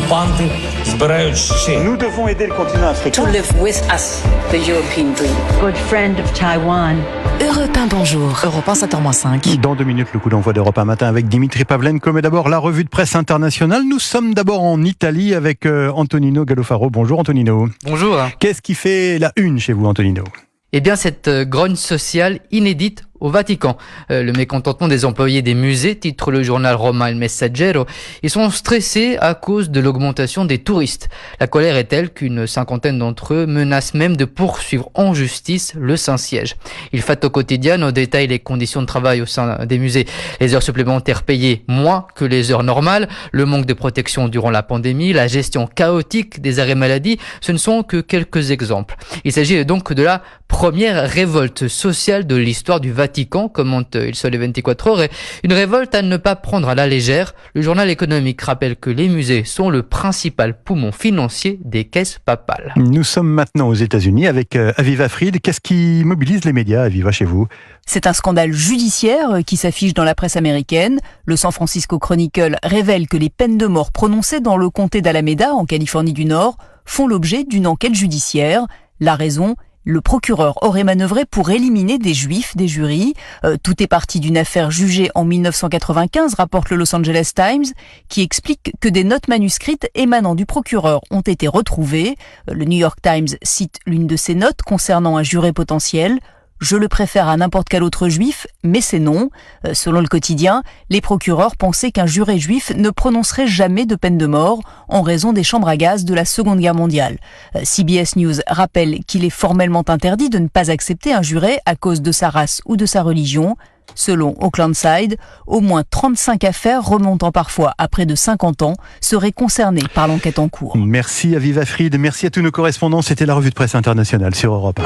Nous devons aider le continent africain. To live with us, the European dream. Good friend of Taiwan. Europe 1, bonjour. Europe 1, 7h-5. Dans 2 minutes, le coup d'envoi d'Europe 1 matin avec Dimitri Pavlenko. Mais d'abord, la revue de presse internationale. Nous sommes d'abord en Italie avec Antonino Gallofaro. Bonjour Antonino. Bonjour. Qu'est-ce qui fait la une chez vous, Antonino ? Eh bien, cette grogne sociale inédite au Vatican. Le mécontentement des employés des musées, titre le journal romain Il Messaggero. Ils sont stressés à cause de l'augmentation des touristes. La colère est telle qu'une cinquantaine d'entre eux menacent même de poursuivre en justice le Saint-Siège. Il Fatto Quotidiano détaille les conditions de travail au sein des musées. Les heures supplémentaires payées moins que les heures normales, le manque de protection durant la pandémie, la gestion chaotique des arrêts maladie, ce ne sont que quelques exemples. Il s'agit donc de la première révolte sociale de l'histoire du Vatican, commente Il Sole 24 Ore, et une révolte à ne pas prendre à la légère. Le journal économique rappelle que les musées sont le principal poumon financier des caisses papales. Nous sommes maintenant aux États-Unis avec Aviva Fried. Qu'est-ce qui mobilise les médias, Aviva, chez vous ? C'est un scandale judiciaire qui s'affiche dans la presse américaine. Le San Francisco Chronicle révèle que les peines de mort prononcées dans le comté d'Alameda, en Californie du Nord, font l'objet d'une enquête judiciaire. La raison ? Le procureur aurait manœuvré pour éliminer des juifs des jurys. Tout est parti d'une affaire jugée en 1995, rapporte le Los Angeles Times, qui explique que des notes manuscrites émanant du procureur ont été retrouvées. Le New York Times cite l'une de ces notes concernant un juré potentiel. Je le préfère à n'importe quel autre juif, mais c'est non. Selon le quotidien, les procureurs pensaient qu'un juré juif ne prononcerait jamais de peine de mort en raison des chambres à gaz de la Seconde Guerre mondiale. CBS News rappelle qu'il est formellement interdit de ne pas accepter un juré à cause de sa race ou de sa religion. Selon Oaklanside, au moins 35 affaires remontant parfois à près de 50 ans seraient concernées par l'enquête en cours. Merci Aviva Fried, merci à tous nos correspondants. C'était la revue de presse internationale sur Europe 1.